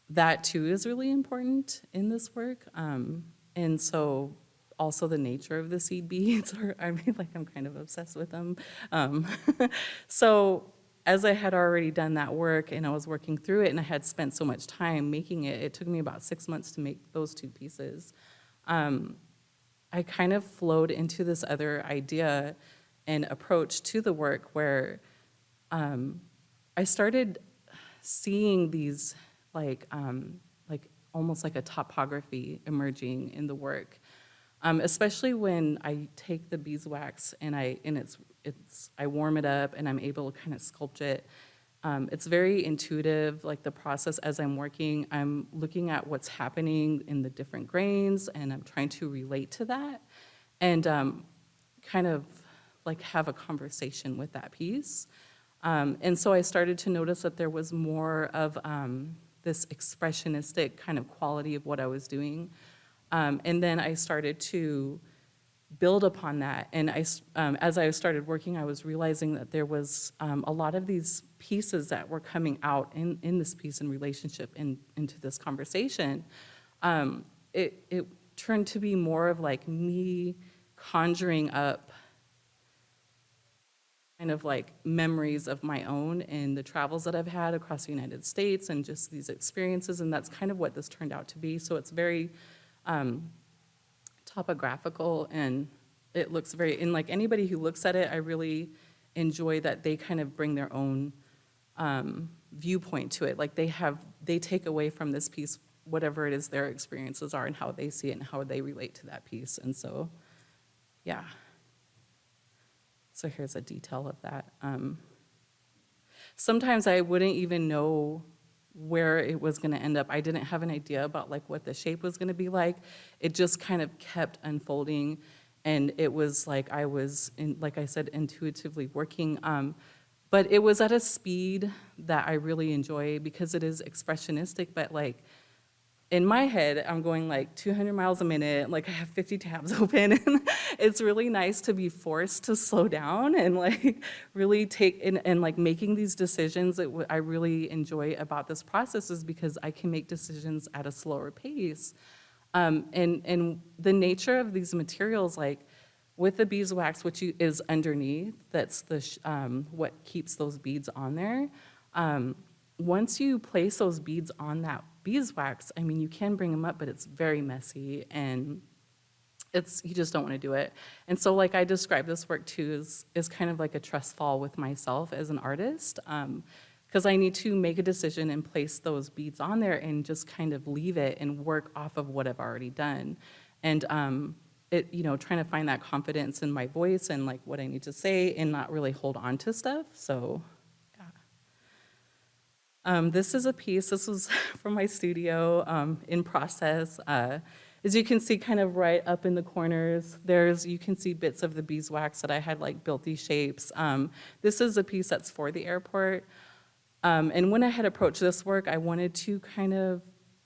That too is really important in this work. And so also the nature of the seed beads, I'm kind of obsessed with them. So as I had already done that work and I was working through it and I had spent so much time making it, it took me about 6 months to make those two pieces. I kind of flowed into this other idea and approach to the work where I started seeing these almost like a topography emerging in the work, especially when I take the beeswax and I warm it up and I'm able to kind of sculpt it. It's very intuitive, the process as I'm working, I'm looking at what's happening in the different grains and I'm trying to relate to that and kind of have a conversation with that piece. And so I started to notice that there was more of this expressionistic kind of quality of what I was doing. And then I started to build upon that. And as I started working, I was realizing that there was a lot of these pieces that were coming out in this piece in relationship into this conversation. It turned to be more of me conjuring up kind of memories of my own and the travels that I've had across the United States and just these experiences, and that's kind of what this turned out to be. So it's very topographical, and it looks very, and anybody who looks at it, I really enjoy that they kind of bring their own viewpoint to it. They take away from this piece whatever it is their experiences are and how they see it and how they relate to that piece. And so, yeah. So here's a detail of that. Sometimes I wouldn't even know where it was going to end up. I didn't have an idea about what the shape was going to be like. It just kind of kept unfolding, and it was I was, like I said, intuitively working. But it was at a speed that I really enjoy because it is expressionistic, but in my head, I'm going 200 miles a minute, I have 50 tabs open, and it's really nice to be forced to slow down and really take, and making these decisions. I really enjoy about this process is because I can make decisions at a slower pace. And the nature of these materials, with the beeswax, which is underneath, that's what keeps those beads on there. Once you place those beads on that beeswax, you can bring them up, but it's very messy and you just don't want to do it. And so I describe this work too as kind of a trust fall with myself as an artist, because I need to make a decision and place those beads on there and just kind of leave it and work off of what I've already done. And trying to find that confidence in my voice and what I need to say and not really hold on to stuff. So, yeah. This is a piece, this was from my studio, in process. As you can see, kind of right up in the corners, you can see bits of the beeswax that I had like built these shapes. This is a piece that's for the airport. And when I had approached this work, I wanted to kind of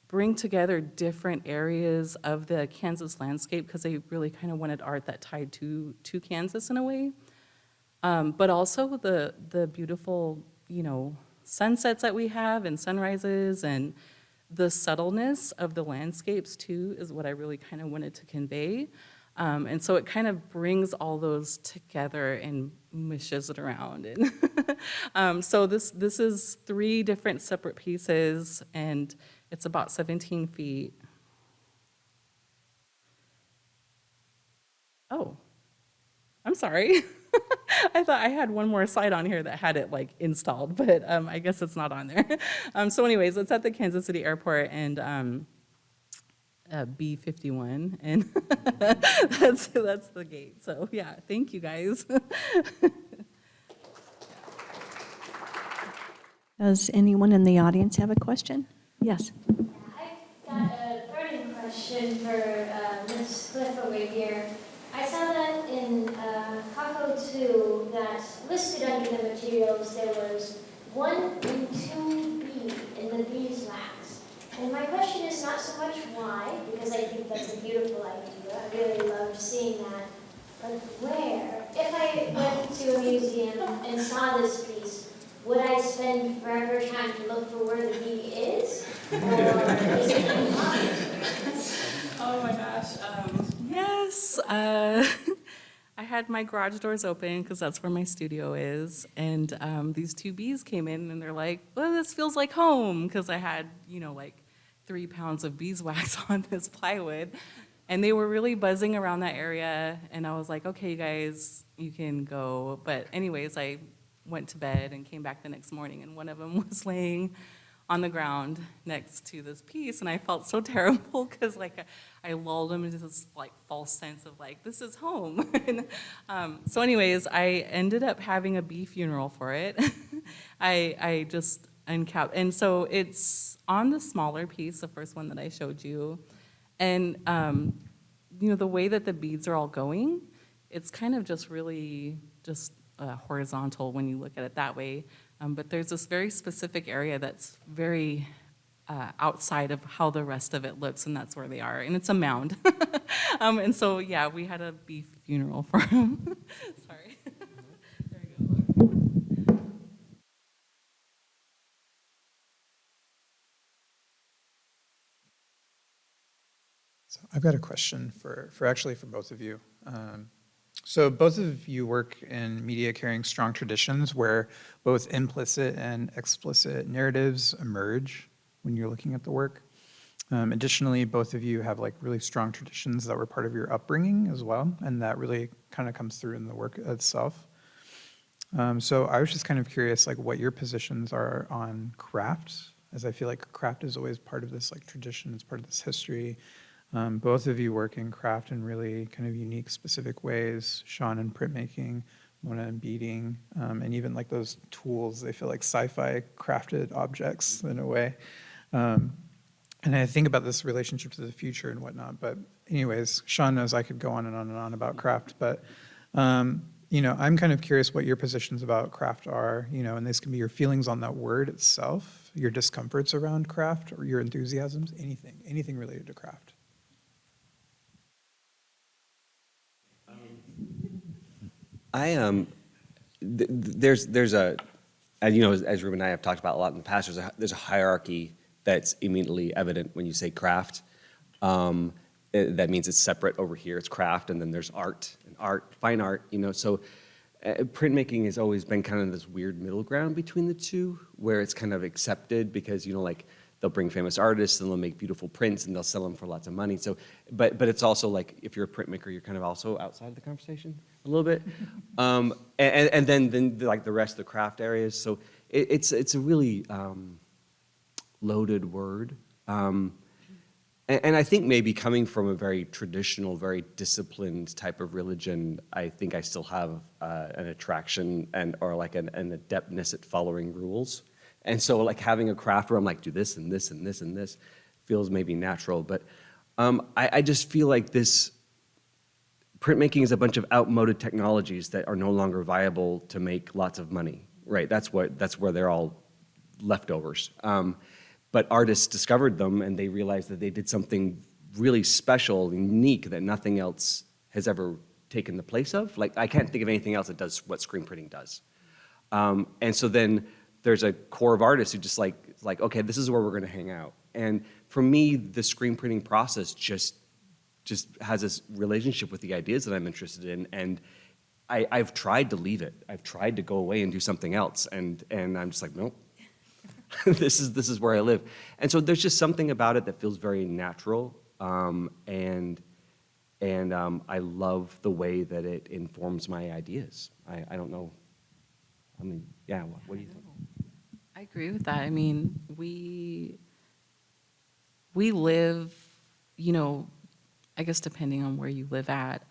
bring together different areas of the Kansas landscape because I really kind of wanted art that tied to Kansas in a way. But also the beautiful, sunsets that we have and sunrises and the subtleness of the landscapes too is what I really kind of wanted to convey. And so it kind of brings all those together and mushes it around. And so this is 3 different separate pieces, and it's about 17 feet. Oh, I'm sorry. I thought I had one more slide on here that had it like installed, but I guess it's not on there. So anyways, it's at the Kansas City Airport and B51, and that's the gate. So yeah, thank you guys. Does anyone in the audience have a question? Yes. I've got a burning question for Ms. Cliff over here. I saw that in CACO 2 that listed under the materials there was 1 and 2B in the beeswax. And my question is not so much why, because I think that's a beautiful idea. I really loved seeing that. But where? If I went to a museum and saw this piece, would I spend forever trying to look for where the bee is? Or is it in Oh my gosh. Yes. I had my garage doors open because that's where my studio is. And these 2 bees came in and they're like, well, this feels like home. Because I had, like 3 pounds of beeswax on this plywood. And they were really buzzing around that area. And I was like, okay, you guys, you can go. But anyways, I went to bed and came back the next morning. And one of them was laying on the ground next to this piece, and I felt so terrible because I lulled him into this false sense of this is home. And, so anyways, I ended up having a bee funeral for it. I just uncapped, and so it's on the smaller piece, the first one that I showed you, and the way that the beads are all going, it's kind of just really just horizontal when you look at it that way. But there's this very specific area that's very outside of how the rest of it looks, and that's where they are. And it's a mound. And so, yeah, we had a beef funeral for him. Sorry. There we go. So I've got a question for both of you. So both of you work in media carrying strong traditions where both implicit and explicit narratives emerge when you're looking at the work. Additionally, both of you have really strong traditions that were part of your upbringing as well, and that really kind of comes through in the work itself. So I was just kind of curious what your positions are on craft, as I feel like craft is always part of this tradition, it's part of this history. Both of you work in craft in really kind of unique, specific ways. Sean in printmaking, Mona in beading, and even those tools, they feel like sci-fi crafted objects in a way. And I think about this relationship to the future and whatnot. But anyways, Sean knows I could go on and on and on about craft. But I'm kind of curious what your positions about craft are. And this can be your feelings on that word itself, your discomforts around craft, or your enthusiasms, anything related to craft. There's a, and as Ruben and I have talked about a lot in the past, there's a hierarchy that's immediately evident when you say craft. That means it's separate over here, it's craft, and then there's art, fine art, So printmaking has always been kind of this weird middle ground between the two, where it's kind of accepted because, they'll bring famous artists and they'll make beautiful prints and they'll sell them for lots of money. So, but it's also if you're a printmaker, you're kind of also outside of the conversation a little bit. And then the rest of the craft areas. So it's a really loaded word. And I think maybe coming from a very traditional, very disciplined type of religion, I think I still have an attraction or an adeptness at following rules. And so like having a craft where I'm like, do this and this and this and this feels maybe natural. But I just feel like this printmaking is a bunch of outmoded technologies that are no longer viable to make lots of money, right? That's where they're all leftovers. But artists discovered them and they realized that they did something really special and unique that nothing else has ever taken the place of. Like, I can't think of anything else that does what screen printing does. And so then there's a core of artists who just like, okay, this is where we're gonna hang out. And for me, the screen printing process just has this relationship with the ideas that I'm interested in. And I've tried to leave it. I've tried to go away and do something else. And I'm just like, nope, this is where I live. And so there's just something about it that feels very natural. And I love the way that it informs my ideas. I don't know. I mean, yeah, what do you think? I agree with that. I mean, we live, you know, I guess depending on where you live at,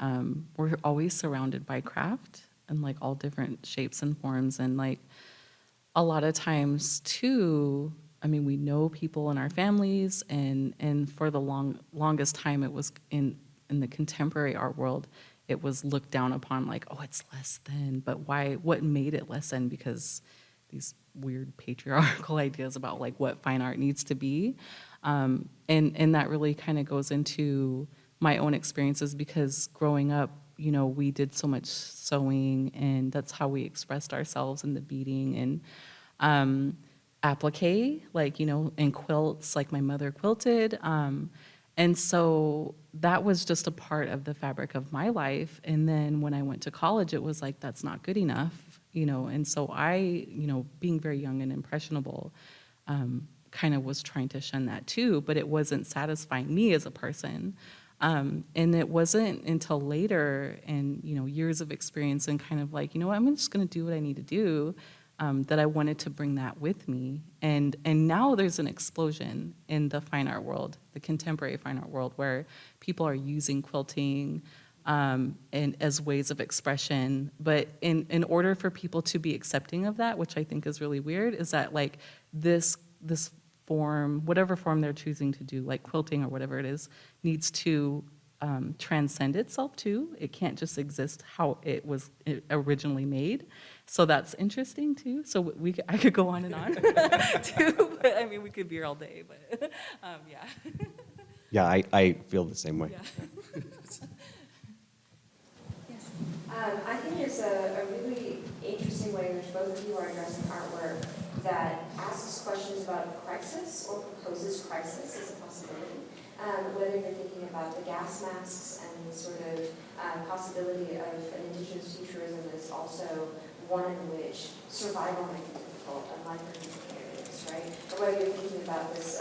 we're always surrounded by craft and like all different shapes and forms. And like a lot of times too, I mean, we know people in our families and for the longest time it was in the contemporary art world, it was looked down upon like, oh, it's less than, but why, what made it less than? Because these weird patriarchal ideas about like what fine art needs to be. And that really kind of goes into my own experiences because growing up, you know, we did so much sewing and that's how we expressed ourselves in the beading and applique, like, you know, and quilts, like my mother quilted. And so that was just a part of the fabric of my life. And then when I went to college, it was like, that's not good enough, you know? And so I, you know, being very young and impressionable, kind of was trying to shun that too, but it wasn't satisfying me as a person. And it wasn't until later and, you know, years of experience and kind of like, you know what, I'm just gonna do what I need to do, that I wanted to bring that with me. And now there's an explosion in the fine art world, the contemporary fine art world, where people are using quilting and as ways of expression. But in order for people to be accepting of that, which I think is really weird, is that like this form, whatever form they're choosing to do, like quilting or whatever it is, needs to transcend itself too. It can't just exist how it was originally made. So that's interesting too. So I could go on and on too, but I mean, we could be here all day, but yeah. Yeah, I feel the same way. Yeah. I think there's a really interesting way in which both of you are addressing artwork that asks questions about crisis or proposes crisis as a possibility. Whether you're thinking about the gas masks and the sort of possibility of an indigenous futurism is also one in which survival might be difficult, unlike the areas, right? Or whether you're thinking about this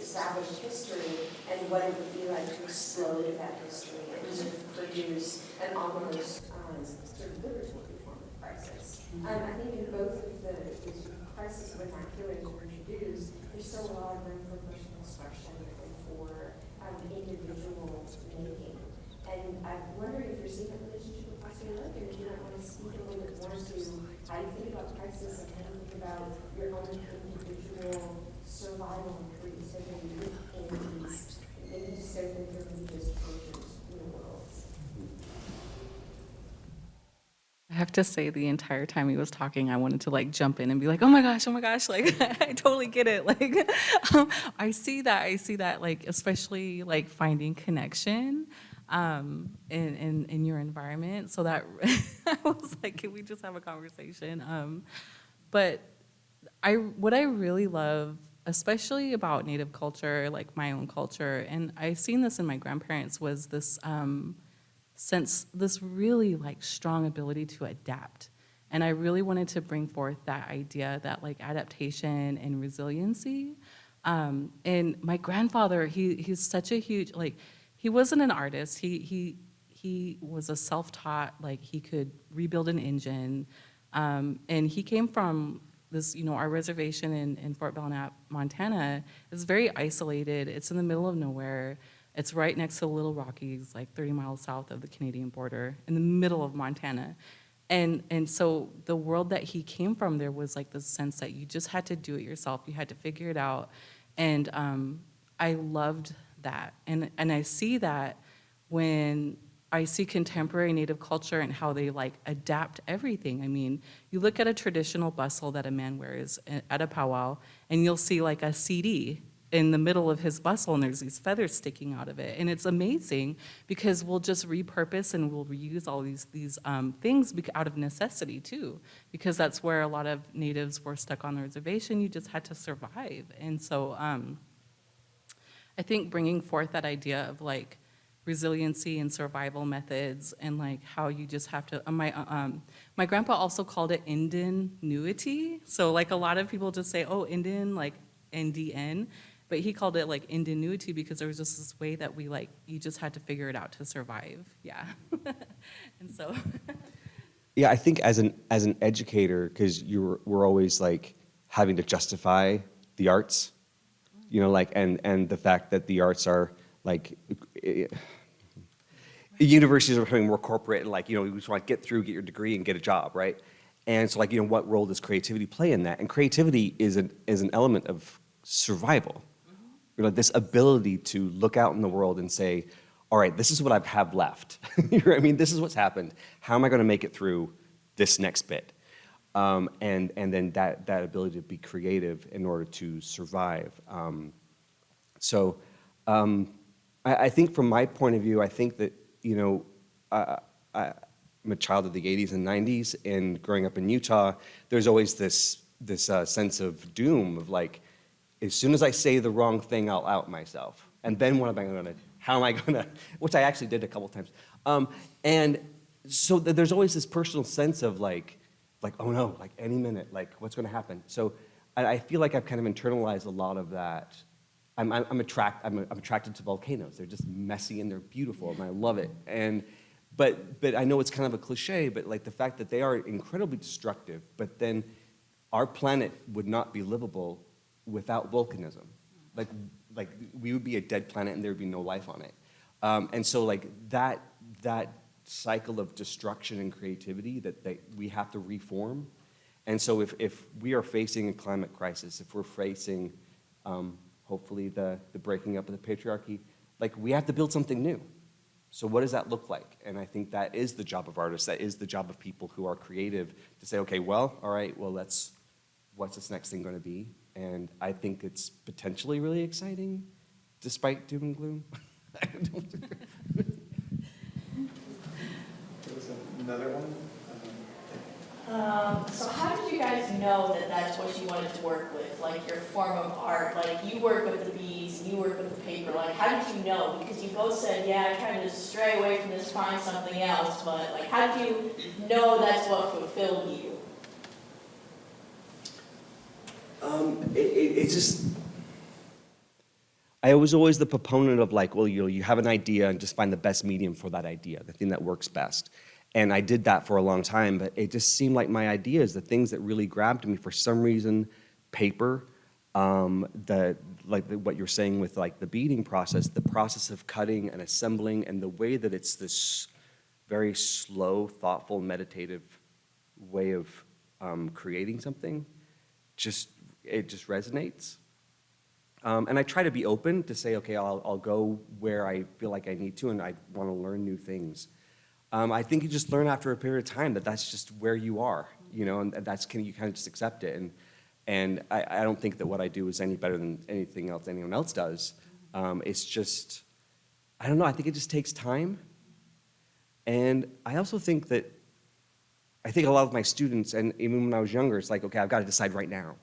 established history and what it would be like to explode that history and to sort of produce an almost sort of liberatory form of crisis. I think in both of the sort of crisis vernaculars were introduced, there's still a lot of room for personal expression and for individual making. And I'm wondering if you're seeing a relationship with possibility, or if you might want to speak a little bit more to how you think about crisis and how you think about your own individual survival and creativity within these maybe dystopic or religious cultures in the world. I have to say the entire time he was talking, I wanted to like jump in and be like, oh my gosh, like I totally get it. Like I see that like, especially like finding connection in your environment. So that I was like, can we just have a conversation? But what I really love, especially about Native culture, like my own culture, and I've seen this in my grandparents, was this this really like strong ability to adapt. And I really wanted to bring forth that idea that like adaptation and resiliency. And my grandfather, he's such a huge, like, he wasn't an artist. He was a self-taught, like he could rebuild an engine. And he came from this, you know, our reservation in Fort Belknap, Montana is very isolated. It's in the middle of nowhere. It's right next to the Little Rockies, like 30 miles south of the Canadian border, in the middle of Montana. And so the world that he came from, there was like this sense that you just had to do it yourself. You had to figure it out. And I loved that. And I see that when I see contemporary Native culture and how they like adapt everything. I mean, you look at a traditional bustle that a man wears at a powwow, and you'll see like a CD in the middle of his bustle, and there's these feathers sticking out of it. And it's amazing because we'll just repurpose and we'll reuse all these things out of necessity too, because that's where a lot of natives were stuck on the reservation. You just had to survive. And so I think bringing forth that idea of like resiliency and survival methods and like how you just have to, my grandpa also called it ingenuity. So like a lot of people just say, oh, Indian, like NDN. But he called it like ingenuity because there was just this way that we like, you just had to figure it out to survive. Yeah. And so. Yeah, I think as an educator, because we're always like having to justify the arts, you know, like and the fact that the arts are like universities are becoming more corporate and like, you know, you just want to get through, get your degree, and get a job, right? And so like, you know, what role does creativity play in that? And creativity is an element of survival. You know, this ability to look out in the world and say, all right, this is what I have left. You know what I mean? This is what's happened. How am I going to make it through this next bit? And then that ability to be creative in order to survive. I think from my point of view, I think that, you know, I'm a child of the 80s and 90s, and growing up in Utah, there's always this sense of doom of like, as soon as I say the wrong thing, I'll out myself. And then how am I gonna, which I actually did a couple times. And so there's always this personal sense of like, oh no, like any minute, like what's gonna happen? So I feel like I've kind of internalized a lot of that. I'm attracted to volcanoes. They're just messy and they're beautiful, and I love it. But I know it's kind of a cliche, but like the fact that they are incredibly destructive, but then our planet would not be livable without volcanism. Like we would be a dead planet and there would be no life on it. And so like that cycle of destruction and creativity that we have to reform. And so if we are facing a climate crisis, if we're facing hopefully the breaking up of the patriarchy, like we have to build something new. So what does that look like? And I think that is the job of artists, that is the job of people who are creative, to say, okay, well, all right, well, what's this next thing going to be? And I think it's potentially really exciting, despite doom and gloom. There was another one. So how did you guys know that that's what you wanted to work with, like your form of art? Like you work with the beads, you work with the paper. Like how did you know? Because you both said, yeah, I tried to stray away from this, find something else. But like, how did you know that's what fulfilled you? It's just, I was always the proponent of like, well, you have an idea and just find the best medium for that idea, the thing that works best. And I did that for a long time, but it just seemed like my ideas, the things that really grabbed me, for some reason, paper, what you're saying with like the beading process, the process of cutting and assembling, and the way that it's this very slow, thoughtful, meditative way of creating something, it just resonates. And I try to be open to say, okay, I'll go where I feel like I need to, and I want to learn new things. I think you just learn after a period of time that that's just where you are, you know, and you kind of just accept it. And I don't think that what I do is any better than anything else anyone else does. It's just, I don't know, I think it just takes time. And I also think that, I think a lot of my students, and even when I was younger, it's like, okay, I've got to decide right now.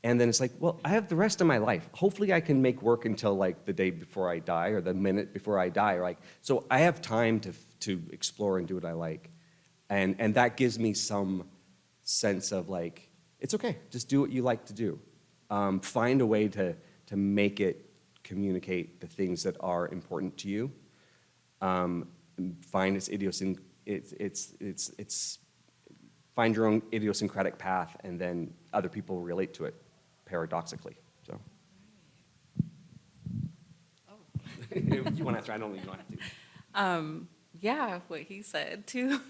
And then it's like, well, I have the rest of my life. Hopefully I can make work until like the day before I die or the minute before I die. Or like, so I have time to explore and do what I like. And that gives me some sense of like, it's okay, just do what you like to do. Find a way to make it communicate the things that are important to you. Find find your own idiosyncratic path, and then other people relate to it, paradoxically. So, if you want to answer, I don't. You don't have to. Yeah, what he said too.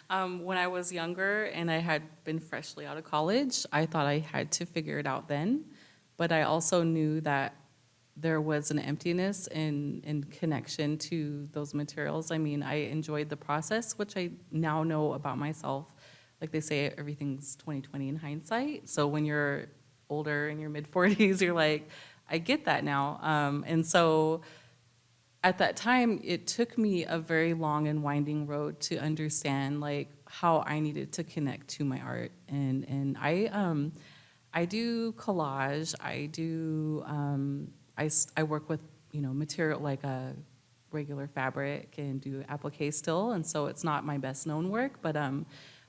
When I was younger and I had been freshly out of college, I thought I had to figure it out then. But I also knew that there was an emptiness in connection to those materials. I mean, I enjoyed the process, which I now know about myself. Like they say, everything's 20/20 in hindsight. So when you're older, in your mid-40s, you're like, I get that now. And so at that time, it took me a very long and winding road to understand like how I needed to connect to my art. And I do collage. I do I work with material like a regular fabric and do applique still, and so it's not my best known work, but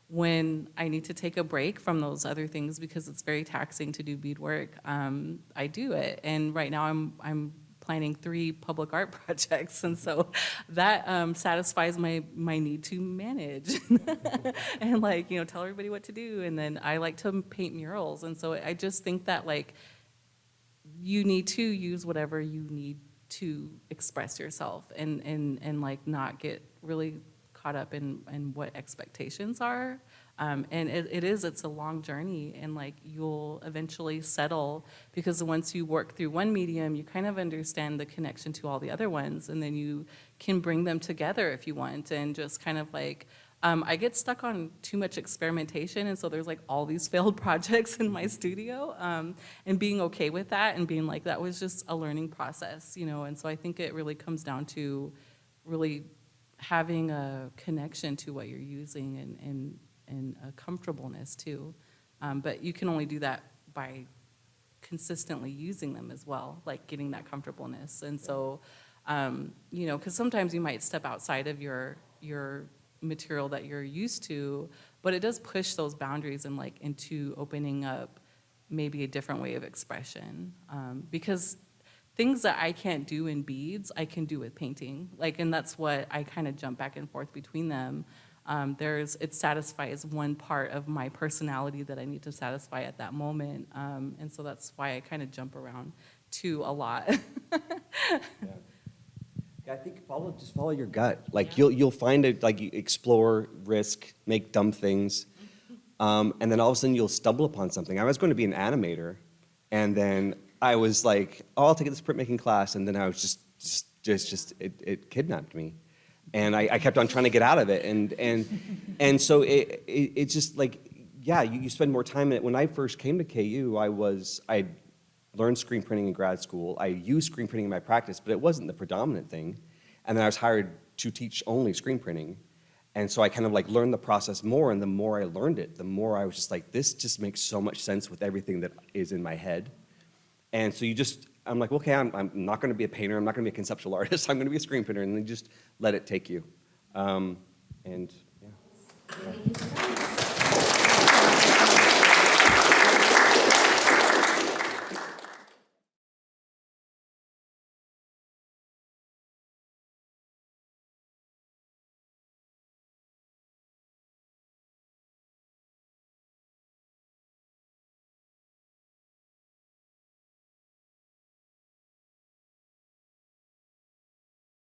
when I need to take a break from those other things because it's very taxing to do beadwork, I do it. And right now I'm planning 3 public art projects, and so that satisfies my need to manage and like tell everybody what to do. And then I like to paint murals, and so I just think that like you need to use whatever you need to express yourself and like not get really caught up in what expectations are. And it's a long journey, and like you'll eventually settle because once you work through one medium, you kind of understand the connection to all the other ones, and then you can bring them together if you want, and just kind of like, I get stuck on too much experimentation, and so there's like all these failed projects in my studio, and being okay with that and being like, that was just a learning process, and so I think it really comes down to really having a connection to what you're using and a comfortableness too. But you can only do that by consistently using them as well, like getting that comfortableness. And so, because sometimes you might step outside of your material that you're used to, but it does push those boundaries and like into opening up maybe a different way of expression. Because things that I can't do in beads, I can do with painting. Like, and that's what I kind of jump back and forth between them. It satisfies one part of my personality that I need to satisfy at that moment. And so that's why I kind of jump around too a lot. Yeah, I think just follow your gut. Like you'll find it. Like you explore, risk, make dumb things, and then all of a sudden you'll stumble upon something. I was going to be an animator, and then I was like, "Oh, I'll take this printmaking class," and then I was it kidnapped me, and I kept on trying to get out of it, and so it's just like, yeah, you spend more time in it. When I first came to KU, I learned screen printing in grad school. I used screen printing in my practice, but it wasn't the predominant thing. And then I was hired to teach only screen printing. And so I kind of like learned the process more, and the more I learned it, the more I was just like, this just makes so much sense with everything that is in my head. And so I'm like, okay, I'm not gonna be a painter, I'm not gonna be a conceptual artist, I'm gonna be a screen printer, and then just let it take you. And yeah. Thank you so much.